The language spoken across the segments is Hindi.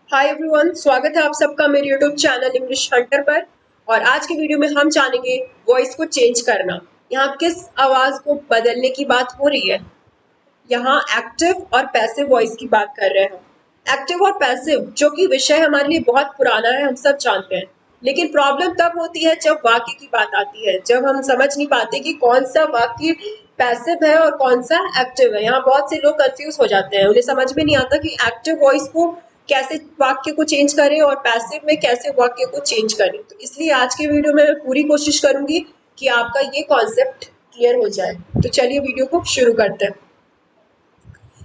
हाय एवरीवन, स्वागत है आप सबका मेरे यूट्यूब चैनल इंग्लिश हंटर पर। और आज के वीडियो में हम जानेंगे वॉइस को चेंज करना। यहाँ किस आवाज को बदलने की बात हो रही है। यहाँ एक्टिव और पैसिव वॉइस की बात कर रहे हैं। एक्टिव और पैसिव जो कि विषय हमारे लिए बहुत पुराना है, हम सब जानते हैं। लेकिन प्रॉब्लम तब होती है जब वाक्य की बात आती है, जब हम समझ नहीं पाते कि कौन सा वाक्य पैसिव है और कौन सा एक्टिव है। यहाँ बहुत से लोग कंफ्यूज हो जाते हैं, उन्हें समझ में नहीं आता कि एक्टिव वॉइस को कैसे वाक्य को चेंज करें और पैसिव में कैसे वाक्य को चेंज करें। तो इसलिए आज के वीडियो में मैं पूरी कोशिश करूंगी कि आपका ये कॉन्सेप्ट क्लियर हो जाए। तो चलिए वीडियो को शुरू करते हैं।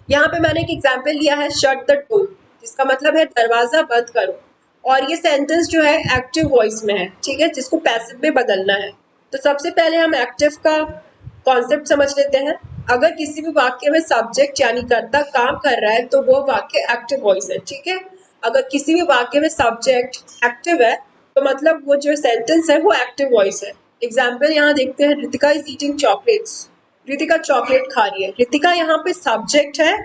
यहाँ पे मैंने एक एग्जाम्पल लिया है, शट द डोर, जिसका मतलब है दरवाजा बंद करो। और ये सेंटेंस जो है एक्टिव वॉइस में है, ठीक है, जिसको पैसिव में बदलना है। तो सबसे पहले हम एक्टिव का कॉन्सेप्ट समझ लेते हैं। अगर किसी भी वाक्य में सब्जेक्ट यानी कर्ता काम कर रहा है तो वो वाक्य एक्टिव वॉइस है, ठीक है। अगर किसी भी वाक्य में सब्जेक्ट एक्टिव है तो मतलब वो जो सेंटेंस है वो एक्टिव वॉइस है। एग्जाम्पल यहाँ देखते हैं, Ritika is eating chocolates. Ritika chocolate खा रही है। रितिका यहाँ पे सब्जेक्ट है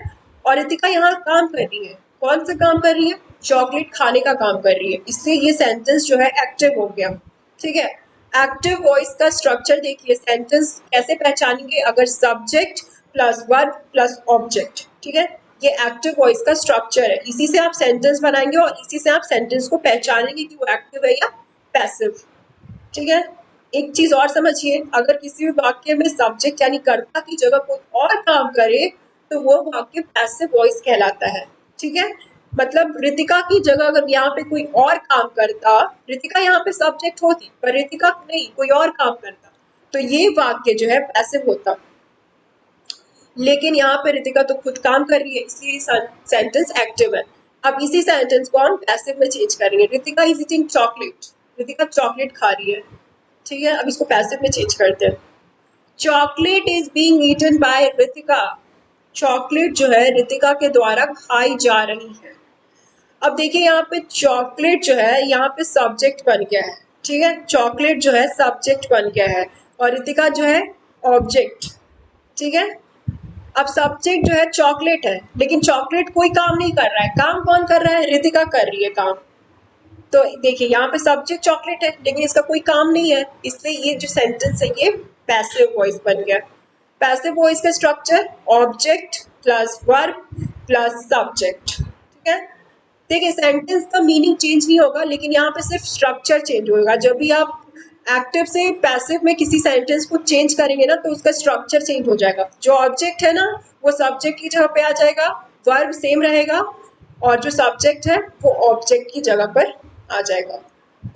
और रितिका यहाँ काम कर रही है। कौन सा काम कर रही है? चॉकलेट खाने का काम कर रही है। इससे ये सेंटेंस जो है एक्टिव हो गया, ठीक है। एक्टिव वॉइस का स्ट्रक्चर देखिए, सेंटेंस कैसे पहचानेंगे? अगर subject plus verb plus object, ठीक है, ये एक्टिव वॉइस का स्ट्रक्चर है। इसी से आप सेंटेंस बनाएंगे और इसी से आप सेंटेंस को पहचानेंगे कि वो एक्टिव है या पैसिव, ठीक है। एक चीज और समझिए, अगर किसी भी वाक्य में सब्जेक्ट यानी कर्ता की जगह कोई और काम करे तो वो वाक्य पैसिव वॉइस कहलाता है, ठीक है। मतलब रितिका की जगह अगर यहाँ पे कोई और काम करता, रितिका यहाँ पे सब्जेक्ट होती पर रितिका नहीं, कोई और काम करता, तो ये वाक्य जो है पैसिव होता। लेकिन यहाँ पे रितिका तो खुद काम कर रही है, इसलिए सेंटेंस एक्टिव है। अब इसी सेंटेंस को हम पैसिव में चेंज करेंगे। Ritika is eating chocolate. Ritika chocolate खा रही है, ठीक है। अब इसको पैसिव में चेंज करते हैं। Chocolate is being eaten by Ritika. Chocolate जो है रितिका के द्वारा खाई जा रही है। अब देखिए यहाँ पे चॉकलेट जो है यहाँ पे सब्जेक्ट बन गया है, ठीक है। चॉकलेट जो है सब्जेक्ट बन गया है और रितिका जो है ऑब्जेक्ट, ठीक है। अब सब्जेक्ट जो है चॉकलेट है, लेकिन चॉकलेट कोई काम नहीं कर रहा है। काम कौन कर रहा है? रितिका कर रही है काम। तो देखिए यहाँ पे सब्जेक्ट चॉकलेट है लेकिन इसका कोई काम नहीं है, इसलिए ये जो सेंटेंस है ये पैसिव वॉइस बन गया। पैसिव वॉइस का structure object plus verb plus subject, ठीक है। देखिए सेंटेंस का मीनिंग चेंज नहीं होगा, लेकिन यहाँ पे सिर्फ स्ट्रक्चर चेंज होगा। जब भी आप एक्टिव से पैसिव में किसी सेंटेंस को चेंज करेंगे ना तो उसका स्ट्रक्चर चेंज हो जाएगा। जो ऑब्जेक्ट है ना वो सब्जेक्ट की जगह पे आ जाएगा, वर्ब सेम रहेगा और जो सब्जेक्ट है वो ऑब्जेक्ट की जगह पर आ जाएगा।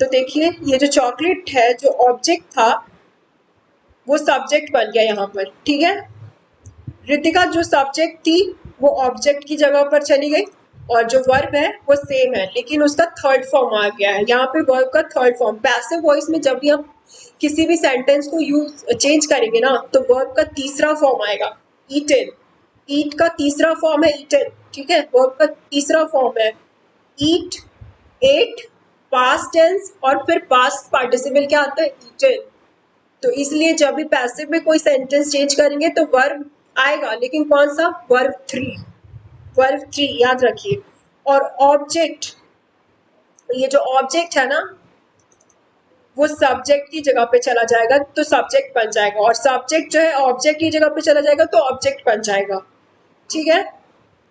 तो देखिए ये जो चॉकलेट है जो ऑब्जेक्ट था वो सब्जेक्ट बन गया यहाँ पर, ठीक है। रितिका जो सब्जेक्ट थी वो ऑब्जेक्ट की जगह पर चली गई और जो वर्ब है वो सेम है लेकिन उसका थर्ड फॉर्म आ गया है। यहाँ पे वर्ब का थर्ड फॉर्म। पैसिव वॉइस में जब भी हम किसी भी सेंटेंस को यूज चेंज करेंगे ना तो वर्ब का तीसरा फॉर्म आएगा, ईटन। ईट का तीसरा फॉर्म है ईटन, ठीक है। वर्ब का तीसरा फॉर्म है ईट, एट, पास्ट टेंस और फिर पास्ट पार्टिसिपल क्या आता है? ईटन। तो इसलिए जब भी पैसिव में कोई सेंटेंस चेंज करेंगे तो वर्ब आएगा, लेकिन कौन सा? Verb three. वर्ब थ्री याद रखिए। और ऑब्जेक्ट, ये जो ऑब्जेक्ट है ना वो सब्जेक्ट की जगह पे चला जाएगा तो सब्जेक्ट बन जाएगा, और सब्जेक्ट जो है ऑब्जेक्ट की जगह पे चला जाएगा तो ऑब्जेक्ट बन जाएगा, ठीक है।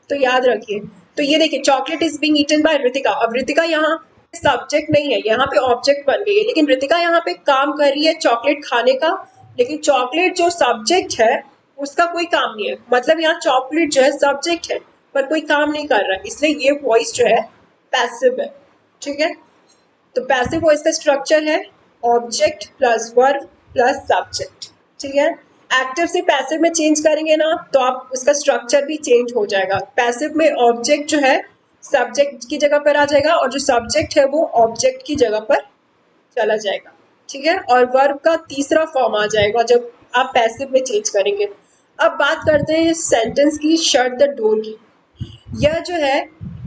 तो याद रखिए। तो ये देखिए chocolate is being eaten by Ritika. अब रितिका यहाँ सब्जेक्ट नहीं है, यहाँ पे ऑब्जेक्ट बन गई है, लेकिन रितिका यहाँ पे काम कर रही है चॉकलेट खाने का, लेकिन चॉकलेट जो सब्जेक्ट है उसका कोई काम नहीं है। मतलब यहाँ चॉकलेट जो है सब्जेक्ट है पर कोई काम नहीं कर रहा है, इसलिए ये वॉइस जो है पैसिव है, ठीक है। तो पैसिव वॉइस का स्ट्रक्चर है object plus verb plus subject, ठीक है। एक्टिव से पैसिव में चेंज करेंगे ना तो आप उसका स्ट्रक्चर भी चेंज हो जाएगा। पैसिव में ऑब्जेक्ट जो है सब्जेक्ट की जगह पर आ जाएगा और जो सब्जेक्ट है वो ऑब्जेक्ट की जगह पर चला जाएगा, ठीक है। और वर्ब का तीसरा फॉर्म आ जाएगा जब आप पैसिव में चेंज करेंगे। अब बात करते हैं सेंटेंस की, शट द डोर की। यह जो है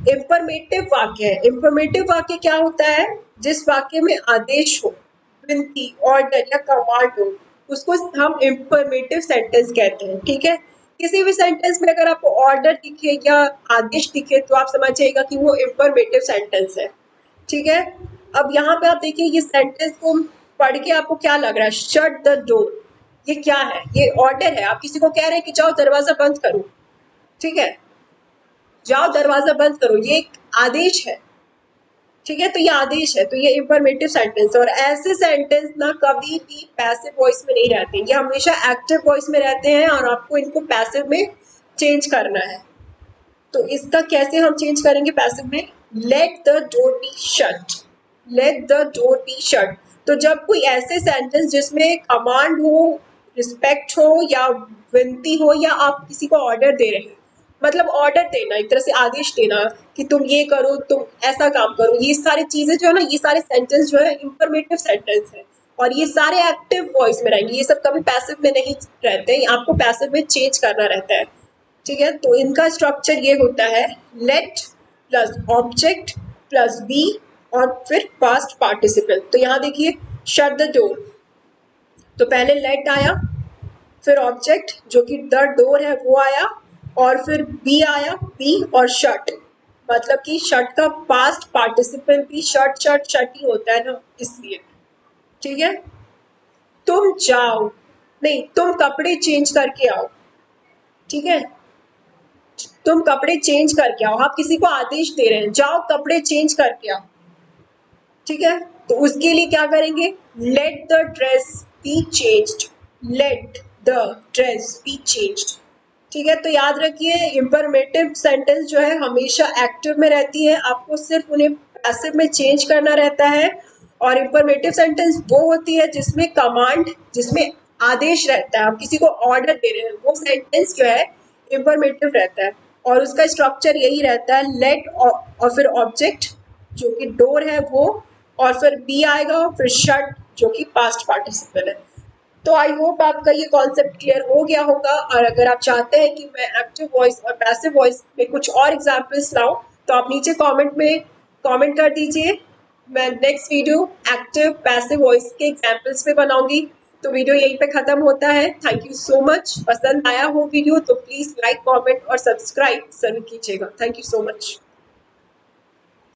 इंफॉर्मेटिव वाक्य है। इंफॉर्मेटिव वाक्य क्या होता है? जिस वाक्य में आदेश हो, विनती, ऑर्डर या कमांड हो, उसको हम इंफॉर्मेटिव सेंटेंस कहते हैं, ठीक है। किसी भी सेंटेंस में अगर आपको ऑर्डर दिखे या आदेश दिखे तो आप समझ जाइएगा कि वो इंफॉर्मेटिव सेंटेंस है। ठीक है, अब यहाँ पे आप देखिए ये सेंटेंस को पढ़ के आपको क्या लग रहा है, शट द डोर, ये क्या है? ये ऑर्डर है, आप किसी को कह रहे हैं कि जाओ दरवाजा बंद करो। ठीक है, जाओ दरवाजा बंद करो, ये एक आदेश है। ठीक है, तो ये आदेश है, तो ये इंफॉर्मेटिव सेंटेंस है। और ऐसे सेंटेंस ना कभी भी पैसिव वॉइस में नहीं रहते, ये हमेशा एक्टिव वॉइस में रहते हैं और आपको इनको पैसिव में चेंज करना है। तो इसका कैसे हम चेंज करेंगे पैसिव में? Let the door be shut, let the door be shut. तो जब कोई ऐसे सेंटेंस जिसमें कमांड हो, रिस्पेक्ट हो या विनती हो या आप किसी को ऑर्डर दे रहे हैं, मतलब ऑर्डर देना, एक तरह से आदेश देना कि तुम ये करो, तुम ऐसा काम करो, ये सारी चीजें जो है ना, ये सारे सेंटेंस जो है इंफॉर्मेटिव सेंटेंस है और ये सारे एक्टिव वॉइस में रहेंगे, ये सब कभी पैसिव में नहीं रहते हैं, आपको पैसिव में चेंज करना रहता है। ठीक है, तो इनका स्ट्रक्चर ये होता है, let plus object plus B और फिर पास्ट पार्टिसिपल। तो यहाँ देखिए शट द डोर, तो पहले लेट आया, फिर ऑब्जेक्ट जो कि द डोर है वो आया, और फिर बी आया, बी और शट, मतलब कि शट का पास्ट पार्टिसिपल भी शट शट शट ही होता है ना, इसलिए। ठीक है, तुम जाओ, नहीं तुम कपड़े चेंज करके आओ। ठीक है, तुम कपड़े चेंज करके आओ, आप किसी को आदेश दे रहे हैं जाओ कपड़े चेंज करके आओ। ठीक है, तो उसके लिए क्या करेंगे, let the dress be changed, let the dress be changed. ठीक है, तो याद रखिए इंफॉर्मेटिव सेंटेंस जो है हमेशा एक्टिव में रहती है, आपको सिर्फ उन्हें पैसिव में चेंज करना रहता है। और इंफॉर्मेटिव सेंटेंस वो होती है जिसमें कमांड, जिसमें आदेश रहता है, आप किसी को ऑर्डर दे रहे हैं, वो सेंटेंस जो है इंफॉर्मेटिव रहता है और उसका स्ट्रक्चर यही रहता है, लेट और फिर ऑब्जेक्ट जो कि डोर है वो, और फिर बी आएगा, फिर शट जो कि पास्ट पार्टिसिपल है। तो आई होप आपका ये कॉन्सेप्ट क्लियर हो गया होगा, और अगर आप चाहते हैं कि मैं एक्टिव वॉइस और पैसिव वॉइस में कुछ और एग्जाम्पल्स लाऊं तो आप नीचे कमेंट में कमेंट कर दीजिए, मैं next video active passive voice के एग्जाम्पल्स पे बनाऊंगी। तो वीडियो यहीं पे खत्म होता है, थैंक यू सो मच। पसंद आया हो वीडियो तो प्लीज लाइक कमेंट और सब्सक्राइब जरूर कीजिएगा, थैंक यू सो मच।